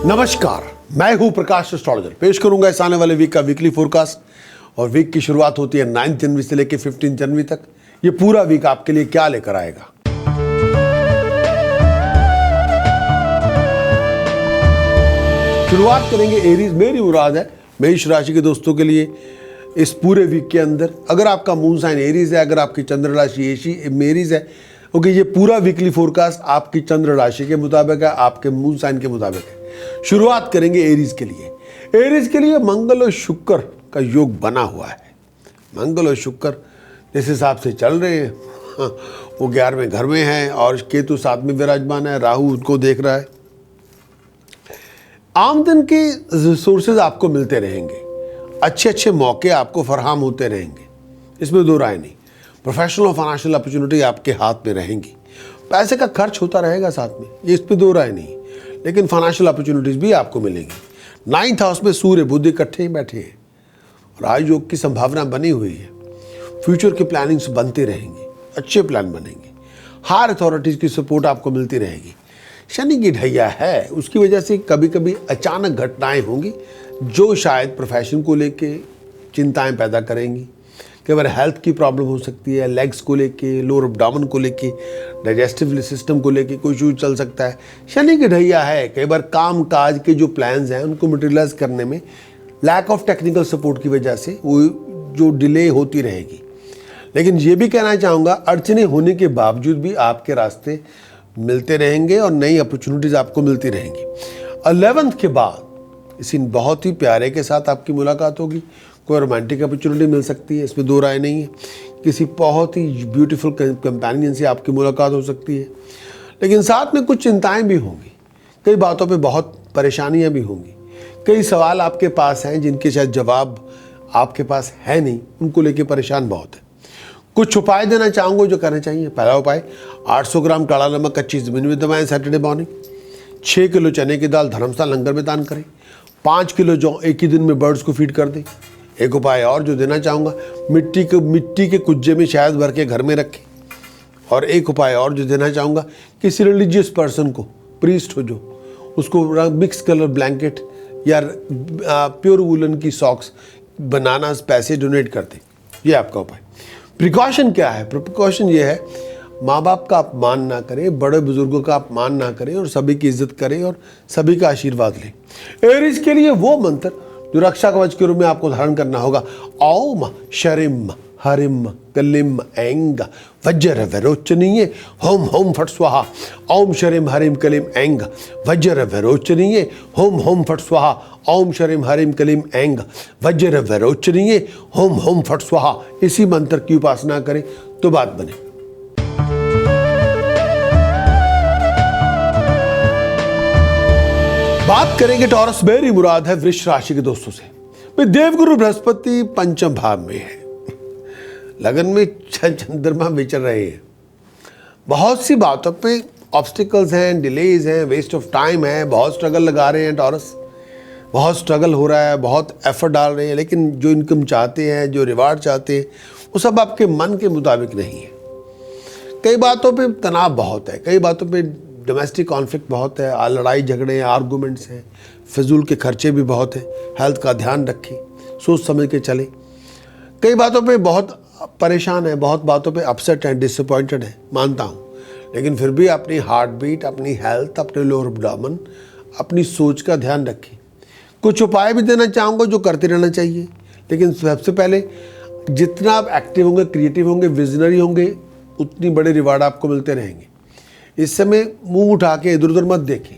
नमस्कार, मैं हूं प्रकाश एस्ट्रोलॉजर। पेश करूंगा इस आने वाले वीक का वीकली फोरकास्ट। और वीक की शुरुआत होती है 9 जनवरी से लेकर 15 जनवरी तक। ये पूरा वीक आपके लिए क्या लेकर आएगा। शुरुआत करेंगे एरीज। मेरी मुराद है मेष राशि के दोस्तों के लिए इस पूरे वीक के अंदर, अगर आपका मून साइन एरीज है, अगर आपकी चंद्र राशि मेरीज है, ओके, ये पूरा वीकली फोरकास्ट आपकी चंद्र राशि के मुताबिक है, आपके मून साइन के मुताबिक है। शुरुआत करेंगे एरीज के लिए। एरीज के लिए मंगल और शुक्र का योग बना हुआ है। मंगल और शुक्र जिस हिसाब से चल रहे हैं, वो 11वें घर में है और केतु 7 में विराजमान है, राहु उनको देख रहा है। आमदन के रिसोर्सेज आपको मिलते रहेंगे, अच्छे अच्छे मौके आपको फराहम होते रहेंगे, इसमें दो राय नहीं। प्रोफेशनल और फाइनेंशियल अपॉर्चुनिटी आपके हाथ में रहेंगी। पैसे का खर्च होता रहेगा साथ में, ये इस पर दो राय नहीं, लेकिन फाइनेंशियल अपॉर्चुनिटीज भी आपको मिलेंगी। 9th हाउस में सूर्य बुध इकट्ठे ही बैठे हैं, राजयोग की संभावना बनी हुई है। फ्यूचर की प्लानिंग्स बनती रहेंगी, अच्छे प्लान बनेंगे। हायर अथॉरिटीज की सपोर्ट आपको मिलती रहेगी। शनि की ढैया है, उसकी वजह से कभी कभी अचानक घटनाएं होंगी जो शायद प्रोफेशन को लेके चिंताएं पैदा करेंगी। कई बार हेल्थ की प्रॉब्लम हो सकती है, लेग्स को लेके, लोअर एब्डोमेन को लेके, डाइजेस्टिव सिस्टम को लेके कोई इशू चल सकता है। शनि की ढैया है, कई बार काम काज के जो प्लान्स हैं उनको मटेरियलाइज करने में लैक ऑफ टेक्निकल सपोर्ट की वजह से वो जो डिले होती रहेगी। लेकिन ये भी कहना चाहूँगा, अड़चने होने के बावजूद भी आपके रास्ते मिलते रहेंगे और नई अपॉर्चुनिटीज़ आपको मिलती रहेंगी। 11th के बाद किसी बहुत ही प्यारे के साथ आपकी मुलाकात होगी, कोई रोमांटिक अपॉर्चुनिटी मिल सकती है, इसमें दो राय नहीं है। किसी बहुत ही ब्यूटीफुल कंपेनियन से आपकी मुलाकात हो सकती है, लेकिन साथ में कुछ चिंताएं भी होंगी। कई बातों पे बहुत परेशानियां भी होंगी। कई सवाल आपके पास हैं जिनके शायद जवाब आपके पास है नहीं, उनको लेके परेशान बहुत है। कुछ उपाय देना चाहूँगा जो करने चाहिए। पहला उपाय, 800 ग्राम काला नमक कच्ची ज़मीन में दबाएं सैटरडे मॉर्निंग। 6 किलो चने की दाल धर्मशाला लंगर में दान करें। 5 किलो जौ एक ही दिन में बर्ड्स को फीड कर दें। एक उपाय और जो देना चाहूँगा, मिट्टी के कुज्जे में शहद भर के घर में रखें। और एक उपाय और जो देना चाहूँगा, किसी रिलीजियस पर्सन को, प्रीस्ट हो जो, उसको मिक्स कलर ब्लैंकेट या प्योर वूलन की सॉक्स बनाना पैसे डोनेट कर दें। ये आपका उपाय। प्रिकॉशन क्या है? प्रिकॉशन ये है, माँ बाप का अपमान ना करें, बड़े बुजुर्गों का अपमान ना करें और सभी की इज्जत करें और सभी का आशीर्वाद लें। एरीज के लिए वो मंत्र जो रक्षा कवच के रूप में आपको धारण करना होगा, ओम शरिम हरिम कलिम ऐंग वज्र विरोचनीय होम होम फट स्वाहा। ओम शरिम हरिम कलिम ऐंग वज्र विरोचनीय होम होम फट स्वाहा। ओम शरिम हरिम कलिम ऐंग वज्र विरोचनीय होम होम फट स्वाहा। इसी मंत्र की उपासना करें तो बात बने। बात करेंगे टॉरस। मेरी मुराद है वृष राशि के दोस्तों से। देवगुरु बृहस्पति पंचम भाव में है, लगन में चंद्रमा विचर रहे हैं। बहुत सी बातों पे ऑब्स्टिकल्स हैं, डिलेज हैं, वेस्ट ऑफ टाइम है, बहुत स्ट्रगल लगा रहे हैं टॉरस, बहुत स्ट्रगल हो रहा है, बहुत एफर्ट डाल रहे हैं, लेकिन जो इनकम चाहते हैं, जो रिवार्ड चाहते हैं, वो सब आपके मन के मुताबिक नहीं है। कई बातों पे तनाव बहुत है, कई बातों पे डोमेस्टिक कॉन्फ्लिक्ट बहुत है, लड़ाई झगड़े हैं, आर्गूमेंट्स हैं, फिजूल के खर्चे भी बहुत हैं। हेल्थ का ध्यान रखें, सोच समझ के चलें। कई बातों पे बहुत परेशान है, बहुत बातों पे अपसेट है, डिसअपॉइंटेड है, मानता हूँ, लेकिन फिर भी अपनी हार्ट बीट, अपनी हेल्थ, अपने लोअर एब्डोमेन, अपनी सोच का ध्यान रखें। कुछ उपाय भी देना चाहूँगा जो करते रहना चाहिए, लेकिन सबसे पहले जितना आप एक्टिव होंगे, क्रिएटिव होंगे, विजनरी होंगे, उतनी बड़े रिवार्ड आपको मिलते रहेंगे। इस समय मुंह उठा के इधर उधर मत देखें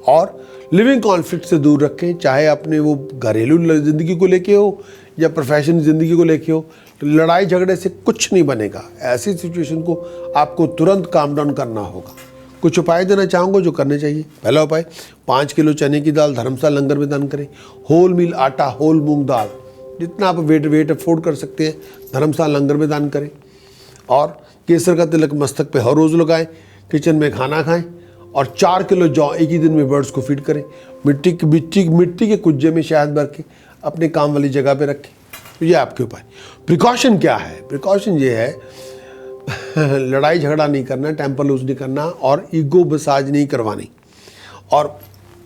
और लिविंग कॉन्फ्लिक्ट से दूर रखें, चाहे अपने वो घरेलू ज़िंदगी को लेके हो या प्रोफेशनल ज़िंदगी को लेके हो। लड़ाई झगड़े से कुछ नहीं बनेगा। ऐसी सिचुएशन को आपको तुरंत काम डाउन करना होगा। कुछ उपाय देना चाहूँगा जो करने चाहिए। पहला उपाय, 5 किलो चने की दाल धर्मशाला लंगर में दान करें। होल मील आटा, होल मूंग दाल, जितना आप वेट अफोर्ड कर सकते हैं, धर्मशाला लंगर में दान करें। और केसर का तिलक मस्तक पे हर रोज़ लगाएं, किचन में खाना खाएं और 4 किलो जौ एक ही दिन में बर्ड्स को फीड करें। मिट्टी के कुज्जे में शहद भर के अपने काम वाली जगह पे रखें। तो ये आपके उपाय। प्रिकॉशन क्या है? प्रिकॉशन ये है, लड़ाई झगड़ा नहीं करना, टेम्पर लूज नहीं करना और ईगो मसाज नहीं करवानी। और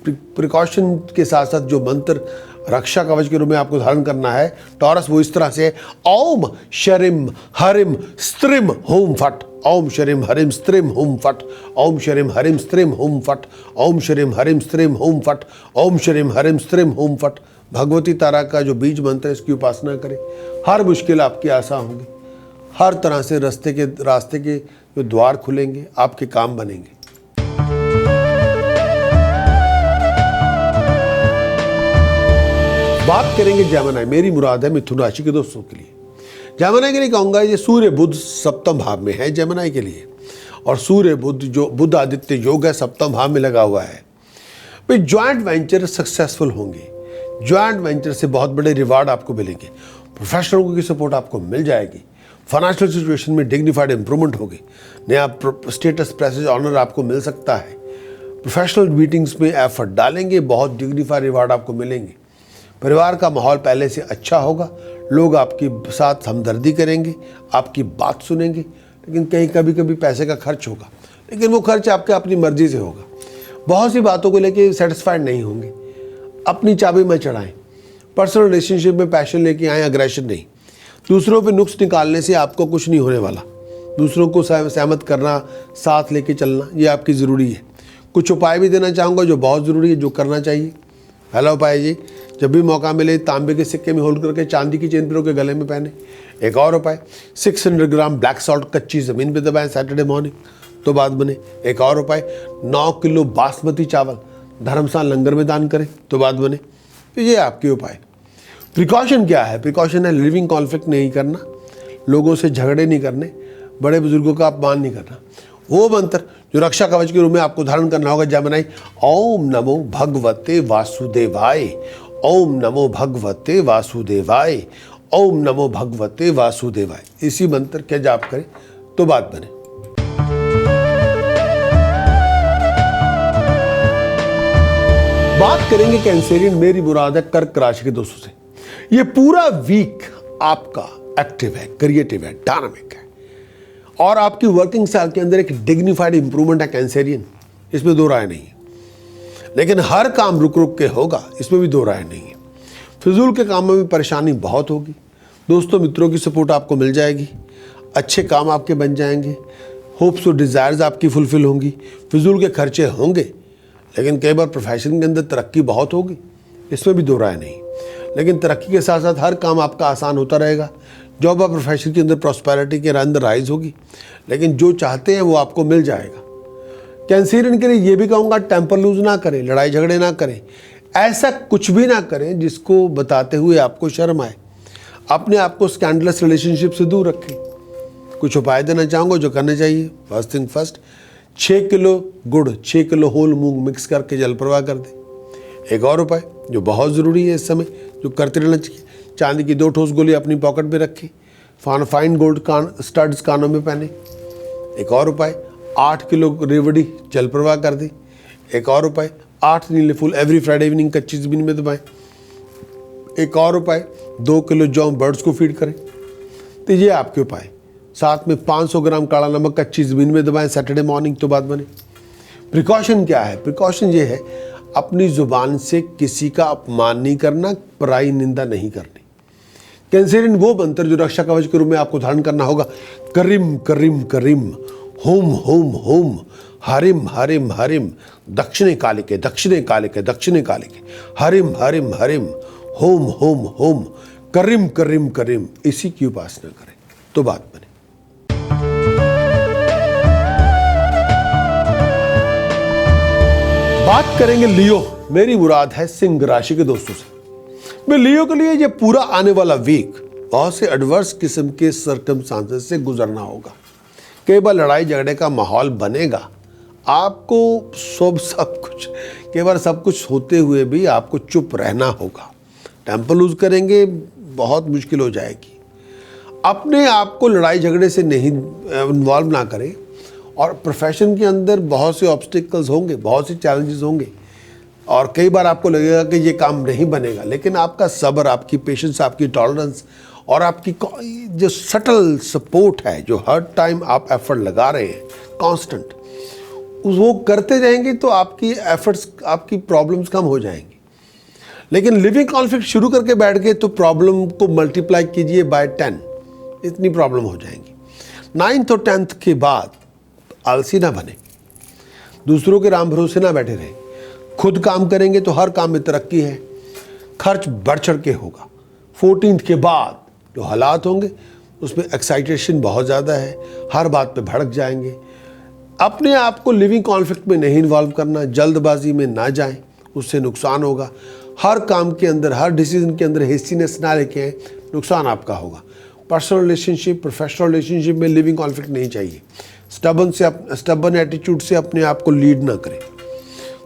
प्रिकॉशन के साथ साथ जो मंत्र रक्षा कवच के रूप में आपको धारण करना है टॉरस, वो इस तरह से है, ओम शरिम हरिम स्त्रिम होम फट, ओम शरिम हरिम स्त्रिम होम फट, ओम शरिम हरिम स्त्रिम होम फट, ओम शरिम हरिम स्त्रिम होम फट, ओम शरिम हरिम स्त्रिम होम फट। भगवती तारा का जो बीज मंत्र है इसकी उपासना करें, हर मुश्किल आपकी आसान होगी, हर तरह से रास्ते के जो द्वार खुलेंगे, आपके काम बनेंगे। बात करेंगे जेमिनी, मेरी मुराद है मिथुन राशि के दोस्तों के लिए। जेमिनी के लिए कहूंगा ये सूर्य बुध सप्तम भाव में है जेमिनी के लिए, और सूर्य बुध जो बुध आदित्य योग है सप्तम भाव में लगा हुआ है। भाई ज्वाइंट वेंचर सक्सेसफुल होंगे, ज्वाइंट वेंचर से बहुत बड़े रिवार्ड आपको मिलेंगे, प्रोफेशनलों की सपोर्ट आपको मिल जाएगी, फाइनेंशियल सिचुएशन में डिग्निफाइड इंप्रूवमेंट होगी, नया स्टेटस प्रेस्टीज ऑनर आपको मिल सकता है, प्रोफेशनल मीटिंग्स में एफर्ट डालेंगे, बहुत डिग्निफाइड रिवार्ड आपको मिलेंगे। परिवार का माहौल पहले से अच्छा होगा, लोग आपके साथ हमदर्दी करेंगे, आपकी बात सुनेंगे, लेकिन कहीं कभी कभी पैसे का खर्च होगा, लेकिन वो खर्च आपके अपनी मर्जी से होगा। बहुत सी बातों को लेके सेटिस्फाइड नहीं होंगे, अपनी चाबी में चढ़ाएं, पर्सनल रिलेशनशिप में पैशन लेके आएँ, अग्रेशन नहीं। दूसरों पे नुक्स निकालने से आपको कुछ नहीं होने वाला, दूसरों को सहमत करना, साथ लेके चलना, ये आपकी ज़रूरी है। कुछ उपाय भी देना चाहूँगा जो बहुत ज़रूरी है, जो करना चाहिए। पहला उपाय जी, जब भी मौका मिले तांबे के सिक्के में होल्ड करके चांदी की चेन पिरो के गले में पहने। एक और उपाय, 600 ग्राम ब्लैक सॉल्ट कच्ची ज़मीन पे दबाएं सैटरडे मॉर्निंग तो बात बने। एक और उपाय, 9 किलो बासमती चावल धर्मशाला लंगर में दान करें तो बात बने। तो ये आपके उपाय। प्रिकॉशन क्या है? प्रिकॉशन है लिविंग कॉन्फ्लिक्ट नहीं करना, लोगों से झगड़े नहीं करने, बड़े बुजुर्गों का अपमान नहीं करना। वो मंत्र जो रक्षा कवच के रूप में आपको धारण करना होगा जेमिनी, ओम नमो भगवते वासुदेवाय, ओम नमो भगवते वासुदेवाय, ओम नमो भगवते वासुदेवाय। इसी मंत्र के जाप करें तो बात बने। बात करेंगे कैंसेरियन, मेरी मुराद है कर्क राशि के दोस्तों से। ये पूरा वीक आपका एक्टिव है, क्रिएटिव है, डायनामिक है, और आपकी वर्किंग स्टाइल के अंदर एक डिग्निफाइड इंप्रूवमेंट है कैंसेरियन, इसमें दो राय नहीं है। लेकिन हर काम रुक रुक के होगा, इसमें भी दो राय नहीं है। फिजूल के कामों में परेशानी बहुत होगी, दोस्तों मित्रों की सपोर्ट आपको मिल जाएगी, अच्छे काम आपके बन जाएंगे, होप्स और डिज़ायर्स आपकी फुलफिल होंगी, फिजूल के खर्चे होंगे, लेकिन कई बार प्रोफेशन के अंदर तरक्की बहुत होगी, इसमें भी दो राय नहीं। लेकिन तरक्की के साथ साथ हर काम आपका आसान होता रहेगा, जॉब और प्रोफेशन के अंदर प्रॉस्पेरिटी के अंदर राइज होगी, लेकिन जो चाहते हैं वो आपको मिल जाएगा। कैंसेरियन के लिए ये भी कहूँगा, टेम्पर लूज ना करें, लड़ाई झगड़े ना करें, ऐसा कुछ भी ना करें जिसको बताते हुए आपको शर्म आए। अपने आप को स्कैंडलस रिलेशनशिप से दूर रखें। कुछ उपाय देना चाहूँगा जो करने चाहिए। फर्स्ट थिंग फर्स्ट, 6 किलो गुड़, 6 किलो होल मूंग मिक्स करके जल प्रवाह कर दें। एक और उपाय जो बहुत ज़रूरी है इस समय, जो करते रहना चाहिए, चांदी की 2 ठोस गोली अपनी पॉकेट में रखें, फाइन गोल्ड स्टड्स कानों में पहने। एक और उपाय, 8 किलो रेवड़ी जल प्रवाह कर दें। एक और उपाय, 8 नीले फूल एवरी फ्राइडे इवनिंग कच्ची ज़मीन में दबाएं। एक और उपाय, 2 किलो जौ बर्ड्स को फीड करें। तो ये आपके उपाय। साथ में 500 ग्राम काला नमक कच्ची ज़मीन में दबाएं सैटरडे मॉर्निंग तो बात बने। प्रिकॉशन क्या है? प्रिकॉशन ये है, अपनी ज़ुबान से किसी का अपमान नहीं करना, पराई निंदा नहीं करनी। कैंसेरियन वो मंत्र जो रक्षा कवच के रूप में आपको धारण करना होगा, करीम करीम करीम, होम होम होम, हरिम हरिम हरिम, दक्षिणे कालिके दक्षिणे कालिके दक्षिणे कालिके, हरिम हरिम हरिम, होम होम होम, करीम करीम करीम। इसी की उपासना करें तो बात बने। बात करेंगे लियो, मेरी मुराद है सिंह राशि के दोस्तों से। मैं लियो के लिए ये पूरा आने वाला वीक बहुत से एडवर्स किस्म के सर्कमस्टांसेस से गुजरना होगा। कई बार लड़ाई झगड़े का माहौल बनेगा, आपको सब कुछ, कई बार सब कुछ होते हुए भी आपको चुप रहना होगा। टेम्पर लूज करेंगे, बहुत मुश्किल हो जाएगी। अपने आप को लड़ाई झगड़े से नहीं इन्वॉल्व ना करें, और प्रोफेशन के अंदर बहुत से ऑब्स्टिकल्स होंगे, बहुत से चैलेंजेस होंगे, और कई बार आपको लगेगा कि ये काम नहीं बनेगा, लेकिन आपका सब्र, आपकी पेशेंस, आपकी टॉलरेंस और आपकी जो सटल सपोर्ट है, जो हर टाइम आप एफर्ट लगा रहे हैं कांस्टेंट, वो करते रहेंगे तो आपकी एफर्ट्स, आपकी प्रॉब्लम्स कम हो जाएंगी। लेकिन लिविंग कॉन्फ्लिक्ट शुरू करके बैठ गए तो प्रॉब्लम को मल्टीप्लाई कीजिए बाय 10, इतनी प्रॉब्लम हो जाएंगी। 9th और 10th के बाद आलसी ना बने, दूसरों के राम भरोसे ना बैठे रहें, खुद काम करेंगे तो हर काम में तरक्की है, खर्च बढ़ चढ़ के होगा। 14th के बाद जो हालात होंगे उसमें एक्साइटेशन बहुत ज़्यादा है, हर बात पे भड़क जाएंगे। अपने आप को लिविंग कॉन्फ्लिक्ट में नहीं इन्वॉल्व करना, जल्दबाजी में ना जाएं, उससे नुकसान होगा। हर काम के अंदर, हर डिसीजन के अंदर हेस्टीनेस ना लेके आए, नुकसान आपका होगा। पर्सनल रिलेशनशिप, प्रोफेशनल रिलेशनशिप में लिविंग कॉन्फ्लिक्ट नहीं चाहिए। स्टबन एटीट्यूड से अपने आप को लीड ना करें।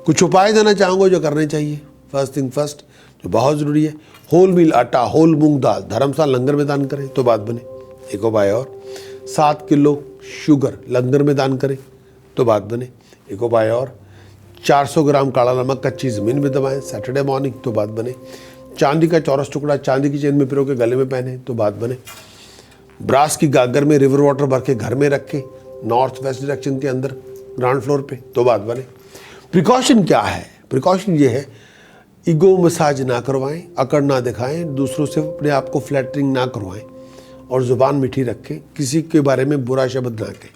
कुछ उपाय देना चाहूँगा जो करने चाहिए। फर्स्ट थिंग फर्स्ट, जो बहुत ज़रूरी है, होल मील आटा, होल मूंग दाल धर्मशाला लंगर में दान करें तो बात बने। एक उपाय और, 7 किलो शुगर लंगर में दान करें तो बात बने। एक उपाय और, 400 ग्राम काला नमक कच्ची ज़मीन में दबाएं सैटरडे मॉर्निंग तो बात बने। चांदी का चौरस टुकड़ा चांदी की चेन में पिरो के गले में पहने तो बात बने। ब्रास की गागर में रिवर वाटर भर के घर में रखें, नॉर्थ वेस्ट डायरेक्शन के अंदर ग्राउंड फ्लोर पे तो बात बने। प्रिकॉशन क्या है? प्रिकॉशन ये है, ईगो मसाज ना करवाएं, अकड़ ना दिखाएं, दूसरों से अपने आप को फ्लैटरिंग ना करवाएं और ज़ुबान मीठी रखें, किसी के बारे में बुरा शब्द ना कहें।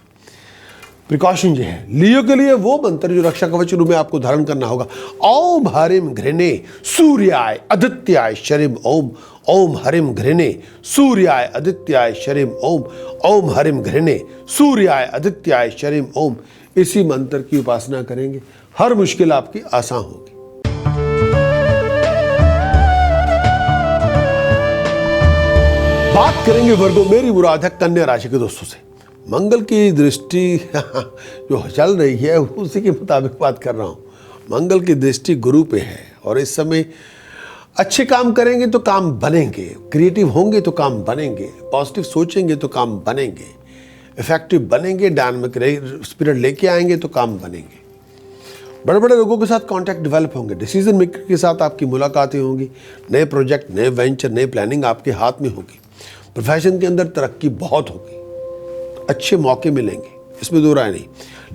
प्रिकॉशन ये है। लियो के लिए वो मंत्र जो रक्षा कवच रूप में आपको धारण करना होगा। ओम हरिम घृणे सूर्याय आदित्याय शरिम ओम, ओम हरिम घृणे सूर्याय आदित्याय शरिम ओम, ओम हरिम घृणे सूर्याय आदित्याय शरिम ओम। इसी मंत्र की उपासना करेंगे, हर मुश्किल आपकी आसान होगी। बात करेंगे वर्गो, मेरी मुराद है कन्या राशि के दोस्तों से। मंगल की दृष्टि जो चल रही है उसी के मुताबिक बात कर रहा हूँ। मंगल की दृष्टि गुरु पे है और इस समय अच्छे काम करेंगे तो काम बनेंगे, क्रिएटिव होंगे तो काम बनेंगे, पॉजिटिव सोचेंगे तो काम बनेंगे, इफेक्टिव बनेंगे, डायनामिक स्पिरिट लेके आएंगे तो काम बनेंगे। बड़े बड़े लोगों के साथ कांटेक्ट डेवलप होंगे, डिसीजन मेकर के साथ आपकी मुलाकातें होंगी, नए प्रोजेक्ट, नए वेंचर, नए प्लानिंग आपके हाथ में होगी। प्रोफेशन के अंदर तरक्की बहुत होगी, अच्छे मौके मिलेंगे, इसमें दो राय नहीं।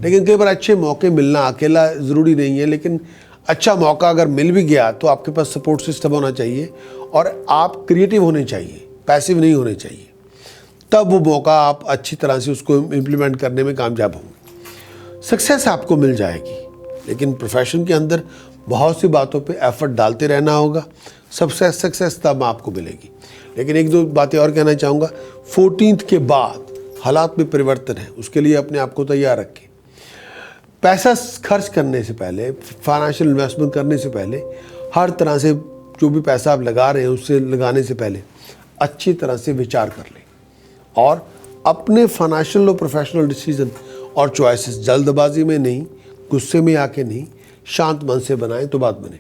लेकिन कई बार अच्छे मौके मिलना अकेला ज़रूरी नहीं है, लेकिन अच्छा मौका अगर मिल भी गया तो आपके पास सपोर्ट सिस्टम होना चाहिए और आप क्रिएटिव होने चाहिए, पैसिव नहीं होने चाहिए। तब वो मौका आप अच्छी तरह से उसको इम्प्लीमेंट करने में कामयाब होंगे। सक्सेस आपको मिल जाएगी, लेकिन प्रोफेशन के अंदर बहुत सी बातों पे एफर्ट डालते रहना होगा। सबसे सक्सेस तब आपको मिलेगी। लेकिन एक दो बातें और कहना चाहूँगा। 14th के बाद हालात में परिवर्तन है, उसके लिए अपने आप को तैयार रखें। पैसा खर्च करने से पहले, फाइनेंशियल इन्वेस्टमेंट करने से पहले, हर तरह से जो भी पैसा आप लगा रहे हैं उससे लगाने से पहले अच्छी तरह से विचार कर लें और अपने फाइनेंशियल और प्रोफेशनल डिसीजन और चॉइसेस जल्दबाजी में नहीं, गुस्से में आके नहीं, शांत मन से बनाएं तो बात बने।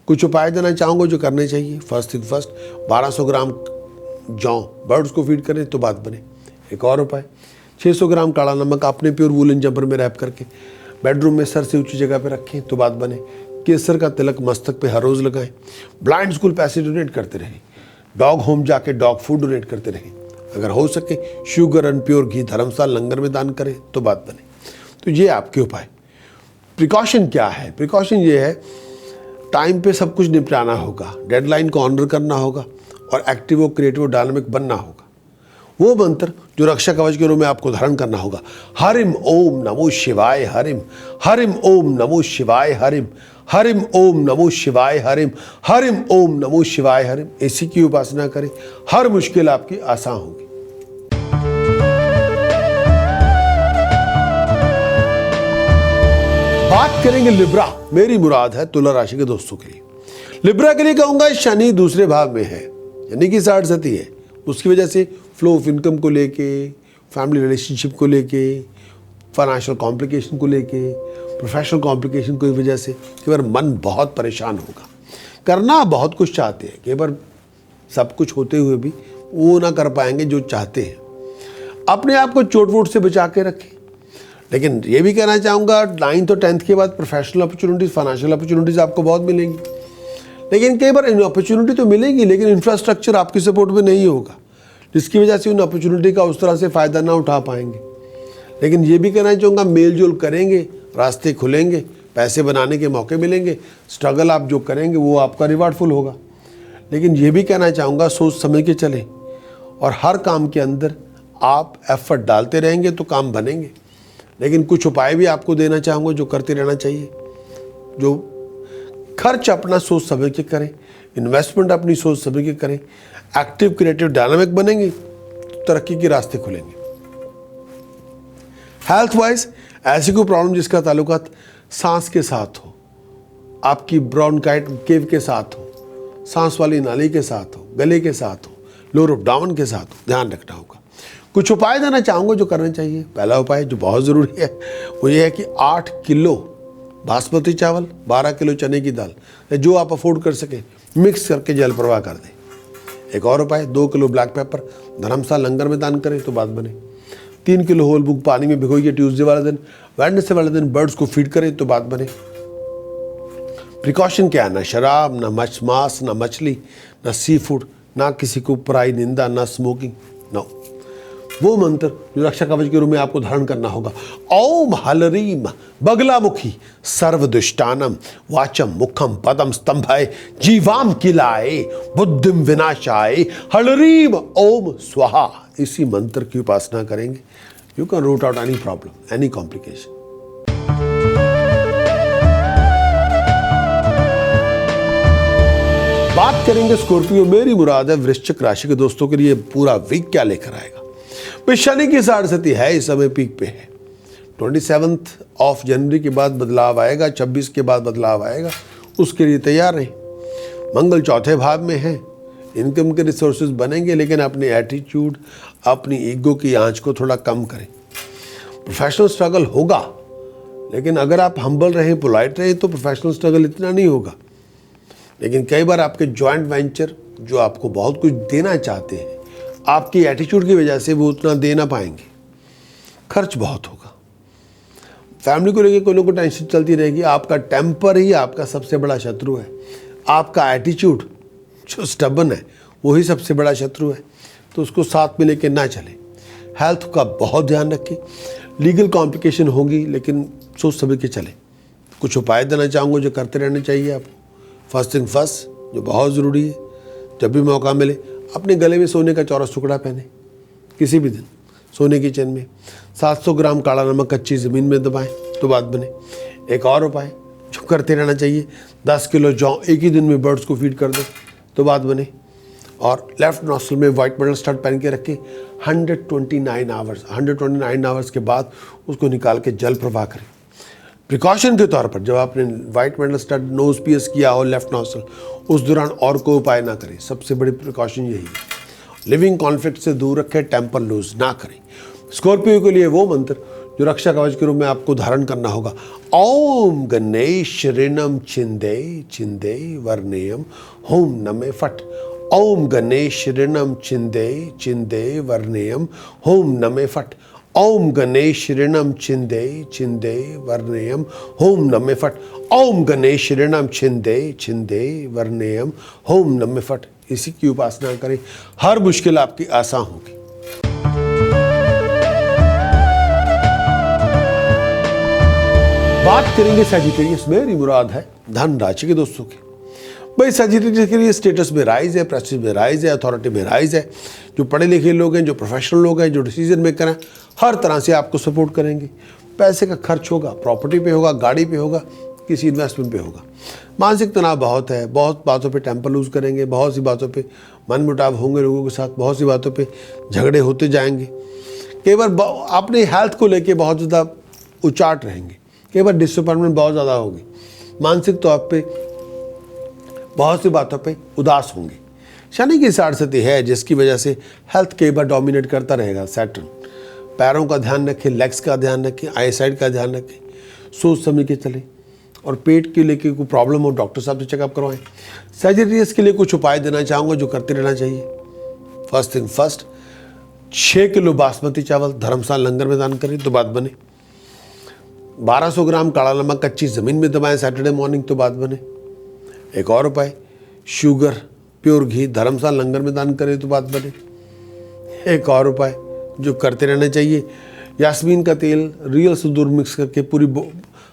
कुछ उपाय देना चाहूँगा जो करने चाहिए। फर्स्ट थिंग फर्स्ट, 1200 ग्राम जौ बर्ड्स को फीड करें तो बात बने। एक और उपाय, 600 ग्राम काला नमक अपने प्योर वूलन जंपर में रैप करके बेडरूम में सर से ऊंची जगह पे रखें तो बात बने। केसर का तिलक मस्तक पे हर रोज़ लगाएं। ब्लाइंड स्कूल पैसे डोनेट करते रहें। डॉग होम जाके डॉग फूड डोनेट करते रहें। अगर हो सके शुगर एंड प्योर घी धर्मशाला लंगर में दान करें तो बात बने। तो ये आपके उपाय। प्रिकॉशन क्या है? प्रिकॉशन ये है, टाइम पे सब कुछ निपटाना होगा, डेडलाइन को ऑनर करना होगा और एक्टिव और क्रिएटिव और डायनामिक बनना होगा। वो मंत्र जो रक्षा कवच के रूप में आपको धारण करना होगा। हरिम ओम नमो शिवाय हरिम, हरिम ओम नमो शिवाय हरिम, हरिम ओम नमो शिवाय हरिम, हरिम ओम नमो शिवाय हरिम। इसी की उपासना करें, हर मुश्किल आपकी आसान होगी। बात करेंगे लिब्रा, मेरी मुराद है तुला राशि के दोस्तों के लिए। लिब्रा के लिए कहूंगा शनि दूसरे भाव में है, यानी कि 60 है। उसकी वजह से फ्लो ऑफ इनकम को लेके, फैमिली रिलेशनशिप को लेके, फाइनेंशियल कॉम्प्लिकेशन को लेके, प्रोफेशनल कॉम्प्लिकेशन की वजह से कई बार मन बहुत परेशान होगा। करना बहुत कुछ चाहते हैं, कई बार सब कुछ होते हुए भी वो ना कर पाएंगे जो चाहते हैं। अपने आप को चोट वोट से बचा के रखें। लेकिन ये भी कहना चाहूँगा, 9th और 10th के बाद प्रोफेशनल अपॉर्चुनिटीज़, फाइनेंशियल अपॉर्चुनिटीज़ आपको बहुत मिलेंगी। लेकिन कई बार अपॉर्चुनिटी तो मिलेगी, लेकिन इंफ्रास्ट्रक्चर आपकी सपोर्ट में नहीं होगा, जिसकी वजह से उन अपॉर्चुनिटी का उस तरह से फ़ायदा ना उठा पाएंगे। लेकिन ये भी कहना चाहूँगा, मेल जोल करेंगे, रास्ते खुलेंगे, पैसे बनाने के मौके मिलेंगे, स्ट्रगल आप जो करेंगे वो आपका रिवार्डफुल होगा। लेकिन ये भी कहना चाहूँगा, सोच समझ के चलें और हर काम के अंदर आप एफर्ट डालते रहेंगे तो काम बनेंगे। लेकिन कुछ उपाय भी आपको देना चाहूँगा जो करते रहना चाहिए। जो खर्च अपना सोच समझ के करें, इन्वेस्टमेंट अपनी सोच समझ के करें, एक्टिव, क्रिएटिव, डायनामिक बनेंगे तो तरक्की के रास्ते खुलेंगे। हेल्थ वाइज ऐसी कोई प्रॉब्लम जिसका ताल्लुकात सांस के साथ हो, आपकी ब्रोंकाइट केव के साथ हो, सांस वाली नाली के साथ हो, गले के साथ हो, लोअर डाउन के साथ हो, ध्यान रखना होगा। कुछ उपाय देना चाहूँगा जो करना चाहिए। पहला उपाय जो बहुत ज़रूरी है वो ये है कि 8 किलो बासमती चावल, 12 किलो चने की दाल, जो आप अफोर्ड कर सकें, मिक्स करके जल प्रवाह कर दें। एक और उपाय, 2 किलो ब्लैक पेपर धर्मशाला लंगर में दान करें तो बात बने। 3 किलो होल मूंग पानी में भिगोइए ट्यूसडे वाले दिन, वेडनेसडे वाले दिन बर्ड्स को फीड करें तो बात बने। प्रिकॉशन क्या है, ना शराब, ना मांस, ना मछली, ना सी फूड, ना किसी को पराई निंदा, ना स्मोकिंग, नो। वो मंत्र जो रक्षा कवच के रूप में आपको धारण करना होगा, ओम हलरीम बगलामुखी सर्वदुष्टानम वाचम मुखम पदम स्तंभाय जीवाम किलाए बुद्धिम विनाशाय हलरीम ओम स्वाहा। इसी मंत्र की उपासना करेंगे, you can root out any problem, any complication. बात करेंगे स्कॉर्पियो, मेरी मुराद है वृश्चिक राशि के दोस्तों के लिए पूरा वीक क्या लेकर आएगा। शनि की साढ़े है, इस समय पीक पे है। 27 जनवरी के बाद बदलाव आएगा, 26 के बाद बदलाव आएगा, उसके लिए तैयार रहें। मंगल चौथे भाव में है, इनकम के रिसोर्सेज बनेंगे, लेकिन अपने एटीट्यूड, अपनी ईगो की आंच को थोड़ा कम करें। प्रोफेशनल स्ट्रगल होगा, लेकिन अगर आप हम्बल रहें, पोलाइट रहें तो प्रोफेशनल स्ट्रगल इतना नहीं होगा। लेकिन कई बार आपके जॉइंट वेंचर जो आपको बहुत कुछ देना चाहते हैं, आपकी एटीट्यूड की वजह से वो उतना दे ना पाएंगे, खर्च बहुत होगा। फैमिली को लेकर कोई लोगों को टेंशन चलती रहेगी। आपका टेम्पर ही आपका सबसे बड़ा शत्रु है। आपका एटीट्यूड जो स्टबन है वही सबसे बड़ा शत्रु है, तो उसको साथ में लेकर ना चले। हेल्थ का बहुत ध्यान रखें। लीगल कॉम्प्लिकेशन होगी, लेकिन सोच समझ के चले। कुछ उपाय देना चाहूँगा जो करते रहने चाहिए आपको। फर्स्ट थिंग फर्स्ट, जो बहुत ज़रूरी है, जब भी मौका मिले अपने गले में सोने का चौरस टुकड़ा पहने, किसी भी दिन सोने की चेन में। 700 ग्राम काला नमक कच्ची ज़मीन में दबाएं तो बात बने। एक और उपाय जो करते रहना चाहिए, 10 किलो जौ एक ही दिन में बर्ड्स को फीड कर दें तो बात बने। और लेफ्ट नॉस्ट्रल में वाइट मेटल स्टड पहन के रखें। 129 आवर्स के बाद उसको निकाल के जल प्रवाह करें। प्रिकॉशन के तौर पर जब आपने white metal stud nose pierce किया हो लेफ्ट नॉस्ट्रल, उस दौरान और कोई उपाय ना करें। सबसे बड़ी प्रिकॉशन यही है। लिविंग कॉन्फ्लिक्ट से दूर रखें, टेम्पर लूज ना करें। स्कॉर्पियो के लिए वो मंत्र जो रक्षा कवच के रूप में आपको धारण करना होगा, ओम गणेश ऋणम छिंदे छिंदे वर्णेयम होम नमे फट। ओम गणेश ऋणम छिंदे छिंदे वर्णेयम होम नमे फट। ओम गणेश ऋणम छिंदे छिंदे वर्णेयम होम नमे फट। ओम गणेश ऋणम छिंदे छिंदे वर्णेयम होम नमे फट। इसी की उपासना करें, हर मुश्किल आपकी आसान होगी। बात करेंगे सजिटेरियस, मेरी मुराद है धन राशि के दोस्तों की। भाई सजिटेरियस के लिए स्टेटस में राइज है, प्रेस्टीज में राइज है, अथॉरिटी में राइज है। जो पढ़े लिखे लोग हैं, जो प्रोफेशनल लोग हैं, जो डिसीजन मेकर हैं, हर तरह से आपको सपोर्ट करेंगे। पैसे का खर्च होगा, प्रॉपर्टी पे होगा, गाड़ी पे होगा, किसी इन्वेस्टमेंट पे होगा। मानसिक तनाव बहुत है, बहुत बातों पे टेम्पर लूज करेंगे, बहुत सी बातों पे मनमुटाव होंगे लोगों के साथ, बहुत सी बातों पे झगड़े होते जाएंगे। कई बार अपने हेल्थ को लेके बहुत ज़्यादा उचाट रहेंगे, कई बार डिसअपॉइंटमेंट बहुत ज़्यादा होगी। मानसिक तौर पे बहुत सी बातों पे उदास होंगे। शनि की साढ़े है, जिसकी वजह से हेल्थ कई बार डोमिनेट करता रहेगा। सैटर्न, पैरों का ध्यान रखें, लेग्स का ध्यान रखें, आई साइड का ध्यान रखें, सोच समझ के चलें। और पेट के लेके कोई प्रॉब्लम हो, डॉक्टर साहब से चेकअप करवाएं। सजिटेरियस के लिए कुछ उपाय देना चाहूँगा जो करते रहना चाहिए। First thing first, 6 kilo basmati चावल धर्मशाला लंगर में दान करें तो बात बने। 1200 ग्राम काला नमक कच्ची ज़मीन में दबाएं सैटरडे मॉर्निंग तो बात बने। एक और उपाय, शुगर प्योर घी धर्मशाला लंगर में दान करें तो बात बने। एक और उपाय जो करते रहना चाहिए, यास्मीन का तेल रियल सिंदूर मिक्स करके पूरी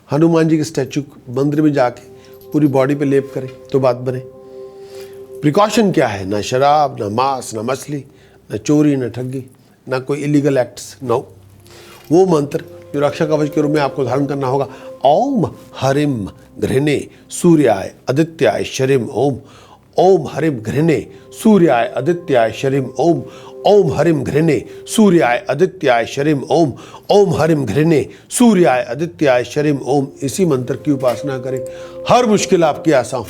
हनुमान जी के स्टैचू मंदिर में जाके पूरी बॉडी पे लेप करें तो बात बने। प्रिकॉशन क्या है? ना शराब, ना मांस, ना मछली, ना चोरी, ना ठगी, ना कोई इलीगल एक्ट्स, नो। वो मंत्र जो रक्षा कवच के रूप में आपको धारण करना होगा, ओम हरिम घृणे सूर्याय आदित्याय शरीम ओम। ओम हरिम घृणे सूर्याय आदित्याय शरीम ओम। ओम हरिम घृणे सूर्याय आदित्याय शरीम ओम। ओम हरिम घृणे सूर्याय आदित्याय शरीम ओम। इसी मंत्र की उपासना करें, हर मुश्किल आपकी आसान हो।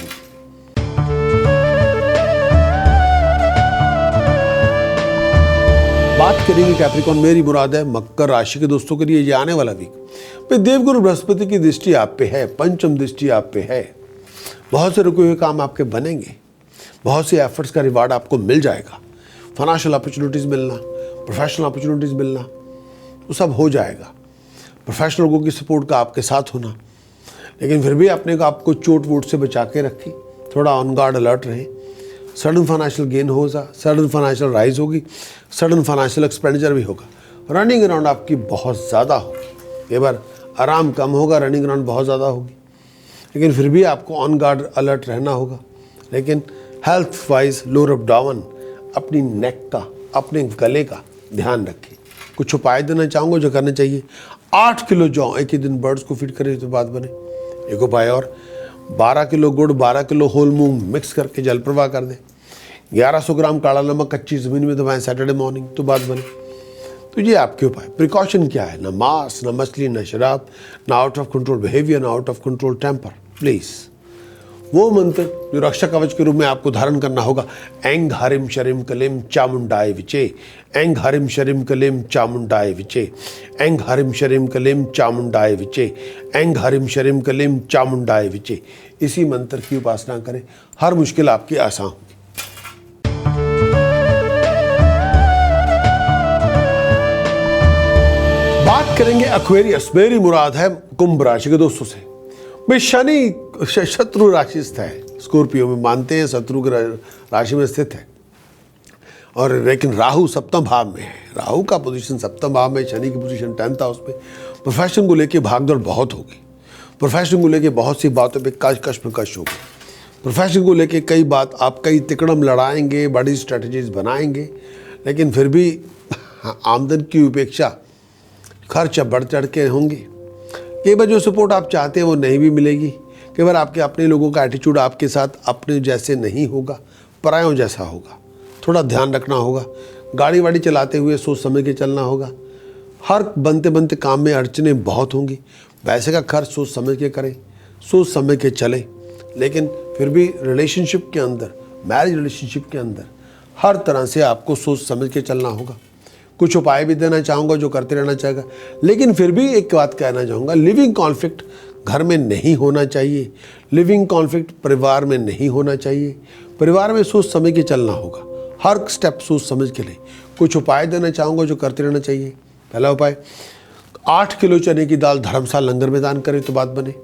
बात करेंगे कैप्रिकॉर्न, मेरी मुराद है मकर राशि के दोस्तों के लिए ये आने वाला वीक पे देवगुरु बृहस्पति की दृष्टि आप पे है, पंचम दृष्टि आप पे है। बहुत से रुके हुए काम आपके बनेंगे, बहुत से एफर्ट्स का रिवार्ड आपको मिल जाएगा। फाइनेंशियल अपॉर्चुनिटीज़ मिलना, प्रोफेशनल अपॉर्चुनिटीज़ मिलना, वो सब हो जाएगा। प्रोफेशनल लोगों की सपोर्ट का आपके साथ होना, लेकिन फिर भी अपने को आपको चोट वोट से बचा के रखें, थोड़ा ऑन गार्ड अलर्ट रहें। सडन फाइनेंशियल गेन होगा, सडन फाइनेंशियल राइज होगी, सडन फाइनेंशियल एक्सपेंडिचर भी होगा। रनिंग अराउंड आपकी बहुत ज़्यादा होगी, कई बार आराम कम होगा, रनिंग अराउंड बहुत ज़्यादा होगी, लेकिन फिर भी आपको ऑन गार्ड अलर्ट रहना होगा। लेकिन health wise lower up down, अपनी नेक का, अपने गले का ध्यान रखें। कुछ उपाय देना चाहूँगा जो करने चाहिए। 8 किलो जौ एक ही दिन बर्ड्स को फीड करें तो बात बने। एक उपाय और, 12 किलो गुड़, 12 किलो होल मूंग मिक्स करके जल प्रवाह कर दें। 1100 ग्राम काला नमक कच्ची ज़मीन में दबाएं सैटरडे मॉर्निंग तो बात बने। तो ये आपके उपाय। प्रिकॉशन क्या है? ना मांस, ना मछली, ना शराब, ना आउट ऑफ कंट्रोल बिहेवियर, ना out of control temper. Please वो मंत्र जो रक्षा कवच के रूप में आपको धारण करना होगा, ऐंग हरिम शरीम कलिम चामुंडाय विचे। ऐंग हरिम शरीम कलिम चामुंडाय विचे। ऐंग हरिम शरीम कलिम चामुंडाय विचे। ऐंग हरिम शरीम कलिम चामुंडाय विचे। इसी मंत्र की उपासना करें, हर मुश्किल आपकी आसान होगी। बात करेंगे एक्वेरियस, मेरी मुराद है कुंभ राशि के दोस्तों से। भाई शनि शत्रु राशि स्थित है, स्कॉर्पियो में मानते हैं शत्रु की राशि में स्थित है, और लेकिन राहु सप्तम भाव में है। राहु का पोजीशन सप्तम भाव में, शनि की पोजीशन 10th हाउस पे। प्रोफेशन को लेके भागदौड़ बहुत होगी, प्रोफेशन को लेके बहुत सी बातों पे कश होगी। प्रोफेशन को लेके कई बात आप कई तिकड़म लड़ाएंगे, बड़ी स्ट्रेटजीज बनाएंगे, लेकिन फिर भी आमदन की उपेक्षा खर्च बढ़ चढ़ के होंगे। कई बार जो सपोर्ट आप चाहते हैं वो नहीं भी मिलेगी। कई बार आपके अपने लोगों का एटीट्यूड आपके साथ अपने जैसे नहीं होगा, परायों जैसा होगा। थोड़ा ध्यान रखना होगा। गाड़ी वाड़ी चलाते हुए सोच समझ के चलना होगा। हर बनते बनते काम में अड़चने बहुत होंगी। पैसे का खर्च सोच समझ के करें, सोच समझ के चलें, लेकिन फिर भी रिलेशनशिप के अंदर, मैरिज रिलेशनशिप के अंदर हर तरह से आपको सोच समझ के चलना होगा। कुछ उपाय भी देना चाहूँगा जो करते रहना चाहेगा, लेकिन फिर भी एक बात कहना चाहूँगा, लिविंग कॉन्फ्लिक्ट घर में नहीं होना चाहिए। लिविंग कॉन्फ्लिक्ट परिवार में नहीं होना चाहिए। परिवार में सोच समझ के चलना होगा, हर स्टेप सोच समझ के ले। कुछ उपाय देना चाहूँगा जो करते रहना चाहिए। पहला उपाय, 8 किलो चने की दाल धर्मस्थान लंगर में दान करें तो बात बने।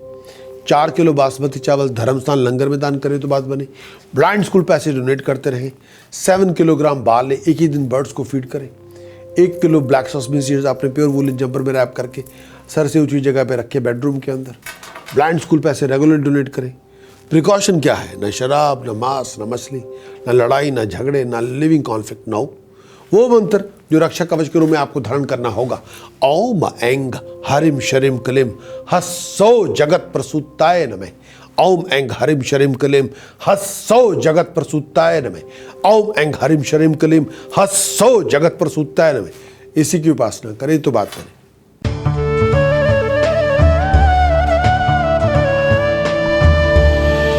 4 किलो बासमती चावल धर्मस्थान लंगर में दान करें तो बात बने। ब्लाइंड स्कूल पैसे डोनेट करते रहें। 7 किलोग्राम बाल ले, एक ही दिन बर्ड्स को फीड करें। 1 किलो ब्लैक सॉसमी सीड्स आपने प्योर वूलन जंपर में रैप करके सर से ऊंची जगह पे रखे बेडरूम के अंदर। ब्लाइंड स्कूल पैसे रेगुलर डोनेट करें। प्रिकॉशन क्या है? ना शराब, ना मांस, ना मछली, ना लड़ाई, ना झगड़े, ना लिविंग कॉन्फ्लिक्ट। नो, वो मंत्र जो रक्षा कवच के रूप में आपको धारण करना होगा, ओम ऐंग हरिम शरीम कलिम हस्सो जगत प्रसूताय नमः। ओम ऐंग हरिम शरीम कलिम हस्सो जगत प्रसूताय नमः। ओम ऐंग हरिम शरीम कलिम हस्सो जगत प्रसूताय नमः। इसी की उपासना करें तो बात करें।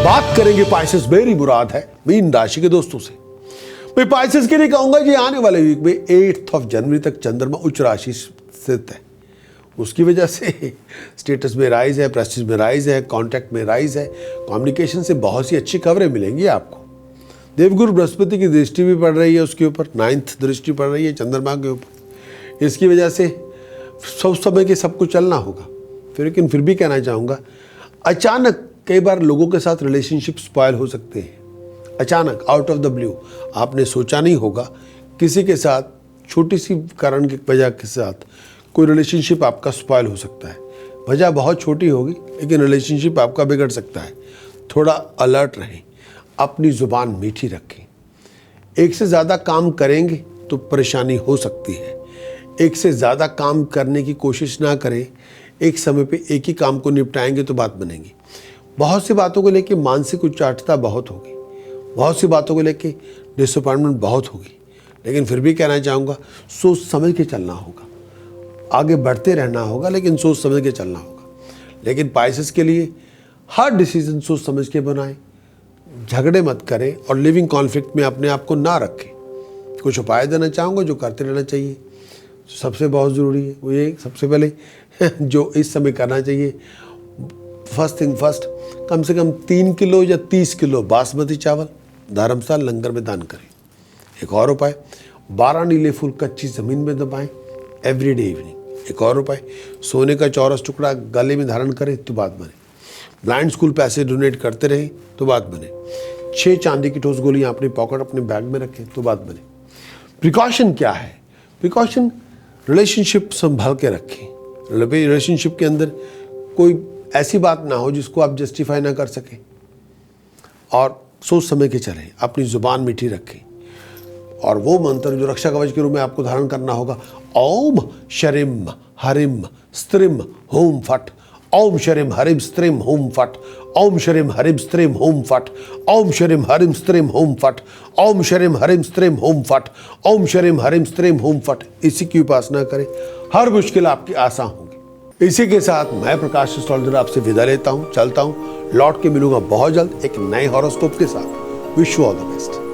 बात करेंगे पाइसेस, मेरी मुराद है मीन राशि के दोस्तों से। मैं पाइसेस के लिए कहूंगा कि आने वाले वीक में 8 जनवरी तक चंद्रमा उच्च राशि स्थित है। उसकी वजह से स्टेटस में राइज है, प्रेस्टीज में राइज है, कॉन्टैक्ट में राइज है, कम्युनिकेशन से बहुत सी अच्छी खबरें मिलेंगी आपको। देवगुरु बृहस्पति की दृष्टि भी पड़ रही है उसके ऊपर, 9th दृष्टि पड़ रही है चंद्रमा के ऊपर। इसकी वजह से सब समय के सबको चलना होगा। लेकिन फिर भी कहना चाहूँगा, अचानक कई बार लोगों के साथ रिलेशनशिप स्पॉयल हो सकते हैं। अचानक आउट ऑफ द ब्लू, आपने सोचा नहीं होगा, किसी के साथ छोटी सी कारण की वजह के साथ कोई रिलेशनशिप आपका स्पॉयल हो सकता है। वजह बहुत छोटी होगी लेकिन रिलेशनशिप आपका बिगड़ सकता है। थोड़ा अलर्ट रहें, अपनी ज़ुबान मीठी रखें। एक से ज़्यादा काम करेंगे तो परेशानी हो सकती है। एक से ज़्यादा काम करने की कोशिश ना करें, एक समय पे एक ही काम को निपटाएंगे तो बात बनेगी। बहुत सी बातों को लेके मानसिक उच्चाटता बहुत होगी, बहुत सी बातों को लेके डिसअपॉइंटमेंट बहुत होगी, लेकिन फिर भी कहना चाहूँगा सोच समझ के चलना होगा। आगे बढ़ते रहना होगा लेकिन सोच समझ के चलना होगा। लेकिन पाइसेस के लिए हर डिसीजन सोच समझ के बनाएं, झगड़े मत करें और लिविंग कॉन्फ्लिक्ट में अपने आप को ना रखें। कुछ उपाय देना चाहूँगा जो करते रहना चाहिए। सबसे बहुत ज़रूरी है वो ये, सबसे पहले जो इस समय करना चाहिए, फर्स्ट थिंग फर्स्ट, कम से कम 3 किलो या 30 किलो बासमती चावल धर्मशाला लंगर में दान करें। एक और उपाय, 12 नीले फूल कच्ची ज़मीन में दबाएं एवरीडे इवनिंग। एक और उपाय, सोने का चौरस टुकड़ा गले में धारण करें तो बात बने। ब्लाइंड स्कूल पैसे डोनेट करते रहें तो बात बने। 6 चांदी की ठोस गोलियां अपनी पॉकेट अपने बैग में रखें तो बात बने। प्रिकॉशन क्या है? प्रिकॉशन, रिलेशनशिप संभाल के रखें। रिलेशनशिप के अंदर कोई ऐसी बात ना हो जिसको आप जस्टिफाई ना कर सकें, और सोच समझ के चलें, अपनी ज़ुबान मीठी रखें। और वो मंत्र जो रक्षा कवच के रूप में आपको धारण करना होगा, ओम शरीम हरिम स्त्रीम होम फट, ओम शरीम हरिम स्त्रीम होम फट, ओम शरीम हरिम स्त्रीम होम फट, ओम शरीम हरिम स्त्रीम होम फट, ओम शरीम हरिम स्त्रीम होम फट, ओम शरीम हरिम स्त्रीम होम फट। इसी की उपासना करें, हर मुश्किल आपकी आसान होगी। इसी के साथ मैं प्रकाश एस्ट्रोलॉजर आपसे विदा लेता हूँ, चलता हूँ। लौट के मिलूंगा बहुत जल्द एक नए हॉरोस्कोप के साथ। Wish you all the best.